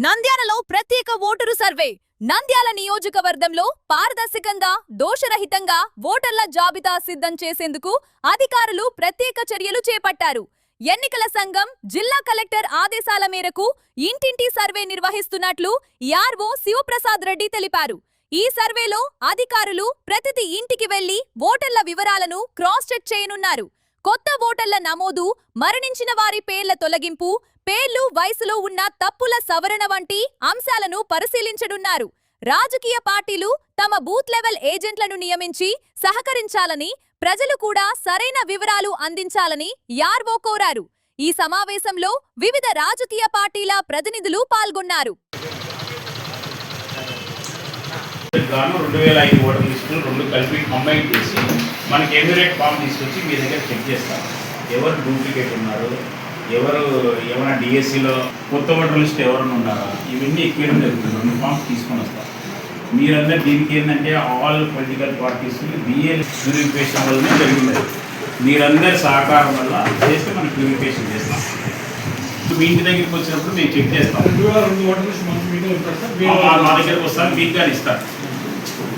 నంద్యాలలో ప్రత్యేక voter survey Nandyal నియోజకవర్గంలో పారదర్శకంగా దోషరహితంగా ఓటర్ల జాబితా సిద్ధం చేసేందుకు అధికారులు ప్రత్యేక చర్యలు చేపట్టారు. ఎన్నికల సంఘం జిల్లా కలెక్టర్ ఆదేశాల మేరకు ఇంటింటి సర్వే నిర్వహిస్తున్నట్లు ఆర్ఓ శివప్రసాద్ రెడ్డి తెలిపారు. ఈ సర్వేలో అధికారులు ప్రతి ఇంటికి వెళ్లి ఓటర్ల వివరాలను క్రాస్ చెక్ చేయనున్నారు. కొత్త ఓటర్ల నమోదు, మరణించిన వారి పేర్ల తొలగింపు, పేర్లు, వయసులో ఉన్న తప్పుల సవరణ వంటి అంశాలను పరిశీలించనున్నారు. రాజకీయ పార్టీలు తమ బూత్ లెవెల్ ఏజెంట్లను నియమించి సహకరించాలని, ప్రజలు కూడా సరైన వివరాలు అందించాలని ఆర్ఓ కోరారు. ఈ సమావేశంలో వివిధ రాజకీయ పార్టీల ప్రతినిధులు పాల్గొన్నారు. 2005 ఓటర్ లిస్టులు 2 కలిపి కంబైన్ చేసి మనకి ఎన్యూరేట్ ఫామ్ తీసుకొచ్చి మీ దగ్గర చెక్ చేస్తాం. ఎవరు డూప్లికేట్ ఉన్నారు, ఎవరు ఏమైనా డిఎస్సిలో కొత్త ఓటర్ లిస్ట్ ఎవరైనా ఉన్నారా, ఇవన్నీ ఎక్వేయడం జరుగుతుంది. 2 ఫామ్స్ తీసుకొని వస్తాం. మీరందరూ దీనికి ఏంటంటే all political parties BL purification వల్లనే జరిగినది. మీరందరి సహకారం వల్ల చేస్తే మనం ప్యూరిఫికేషన్ చేస్తాం. మీ ఇంటి దగ్గరికి వచ్చినప్పుడు మేము చెక్ చేస్తాం. 2 ఓటర్ లిస్ట్ మా దగ్గరకు వస్తాను, మీకు కానీ ఇస్తాను.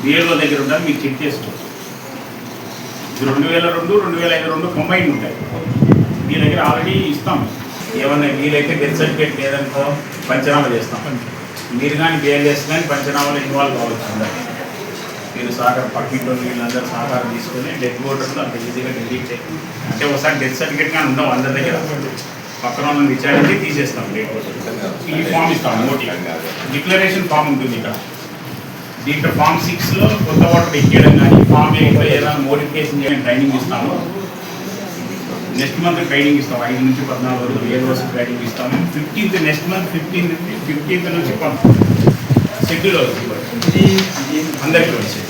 బిఎల్ఓ దగ్గర ఉంటారు, మీకు చెక్ చేసుకోవచ్చు. 2002, 2005 కంబైన్ ఉంటాయి. మీ దగ్గర ఆల్రెడీ ఇస్తాం. ఏమన్నా వీలైతే డెత్ సర్టిఫికేట్ లేదనుకో పంచనామా చేస్తాం. మీరు కానీ బిఎల్ఎస్ కానీ పంచనామాలో ఇన్వాల్వ్ కావచ్చు. మీరు సహకారం పక్కింటో వీళ్ళందరూ సహకారం తీసుకొని డెత్ ఓటర్లు అంత ఈజీగా డిలీట్ చేయాలి. అంటే ఒకసారి డెత్ సర్టిఫికేట్ కానీ ఉందాం అందరి దగ్గర, పక్కన వాళ్ళని విచారించి తీసేస్తాం. డెత్ ఓటర్ ఈ ఫామ్ ఇస్తాం. ఓటీ డిక్లరేషన్ ఫామ్ ఉంటుంది ఇక్కడ. దీంట్లో ఫామ్ 6లో కొత్త ఓటర్ ఎక్కేయడం కానీ, ఫామ్ 8లో ఏదైనా మోడిఫికేషన్ చేయడం ట్రైనింగ్ ఇస్తాము. నెక్స్ట్ మంత్ ట్రైనింగ్ ఇస్తాం. 5 నుంచి 14 వరకు 7 రోజులు ట్రైనింగ్ ఇస్తాము. 15th నెక్స్ట్ మంత్ 15th నుంచి షెడ్యూల్ అవుతుంది అందరికీ వచ్చేది.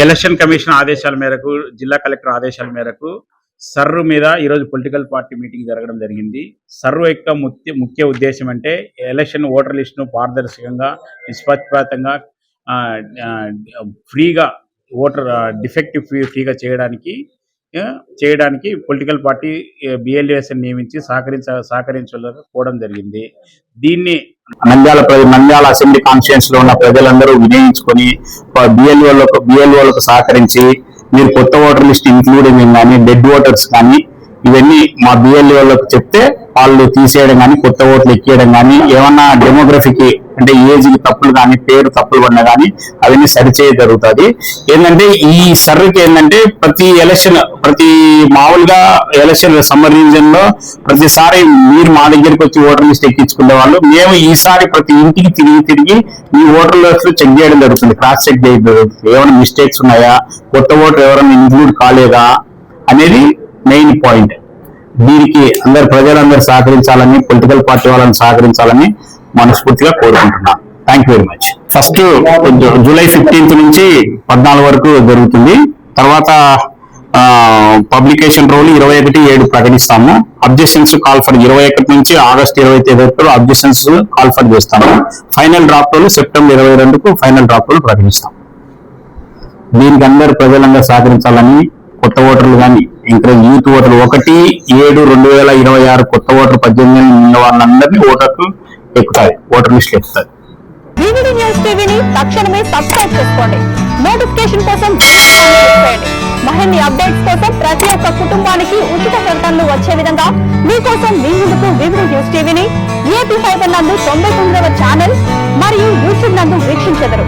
ఎలక్షన్ కమిషన్ ఆదేశాల మేరకు, జిల్లా కలెక్టర్ ఆదేశాల మేరకు సర్రు మీద ఈరోజు పొలిటికల్ పార్టీ మీటింగ్ జరగడం జరిగింది. సర్రు యొక్క ముఖ్య ఉద్దేశం అంటే ఎలక్షన్ ఓటర్ లిస్టును పారదర్శకంగా, నిష్పక్షపాతంగా, ఫ్రీగా ఓటర్ డిఫెక్టివ్ ఫ్రీగా చేయడానికి పొలిటికల్ పార్టీ బిఎల్ఏఎస్ని నియమించి సహకరించకపోవడం జరిగింది. దీన్ని నంద్యాల అసెంబ్లీ కాన్స్టిట్యూయెన్సీ లో ఉన్న ప్రజలందరూ వినియోగించుకొని బిఎల్ఓలకు సహకరించి మీరు కొత్త ఓటర్ లిస్ట్ ఇంక్లూడింగ్ కానీ, డెడ్ ఓటర్స్ కానీ ఇవన్నీ మా బిఎల్ఓలకు చెప్తే వాళ్ళు తీసేయడం కానీ, కొత్త ఓట్లు ఎక్కేయడం కానీ, ఏమన్నా డెమోగ్రఫీకి అంటే ఏజ్కి తప్పులు కానీ, పేరు తప్పులు పడినా కానీ అవన్నీ సరిచేయ జరుగుతుంది. ఏంటంటే ఈ సర్వేకి ఏంటంటే ప్రతి మామూలుగా ఎలక్షన్ సమ్మర్ రీజన్ లో ప్రతిసారి మీరు మా దగ్గరికి వచ్చి ఓటర్ లిస్ట్ ఎక్కించుకునే వాళ్ళు, మేము ఈసారి ప్రతి ఇంటికి తిరిగి ఈ ఓటర్ లిస్ట్ చెక్ చేయడం జరుగుతుంది. క్రాస్ చెక్ చేయడం జరుగుతుంది. ఏమైనా మిస్టేక్స్ ఉన్నాయా, కొత్త ఓటర్ ఎవరైనా ఇంక్లూడ్ కాలేదా అనేది మెయిన్ పాయింట్. దీనికి ప్రజలందరూ సహకరించాలని, పొలిటికల్ పార్టీ వాళ్ళని సహకరించాలని మనస్ఫూర్తిగా కోరుకుంటున్నాను. Thank you very much. First July 15th నుంచి 14 వరకు జరుగుతుంది. తర్వాత పబ్లికేషన్ రోజు 21/7 ప్రకటిస్తాము. అబ్జెక్షన్స్ కాల్ ఫర్ 21 నుంచి ఆగస్టు 23 వరకు అబ్జెక్షన్స్ కాల్ ఫర్ చేస్తాము. ఫైనల్ డ్రాఫ్ట్ రోజు సెప్టెంబర్ 22కు ఫైనల్ డ్రాఫ్ట్ రోజు ప్రకటిస్తాం. దీనికి ప్రజలందరూ సహకరించాలని, కొత్త ఓటర్లు కానీ ఎంకరేజ్ యూత్ ఓటర్లు 1/7/2026 కొత్త ఓటర్లు 18 ఉన్న వాళ్ళందరినీ ఓటర్ లిస్ట్ ఎక్కుతాయి. వివిడి న్యూస్ టీవీని తక్షణమే సబ్స్క్రైబ్ చేసుకోండి. నోటిఫికేషన్ కోసం మరిన్ని అప్డేట్స్ కోసం ప్రతి ఒక్క కుటుంబానికి ఉచిత ప్రకటనలు వచ్చే విధంగా మీకోసం మీ ముందుకు వివిడి న్యూస్ టీవీని ఏపీ ఫైబర్ నందు 99వ ఛానల్ మరియు యూట్యూబ్ నందు వీక్షించెదరు.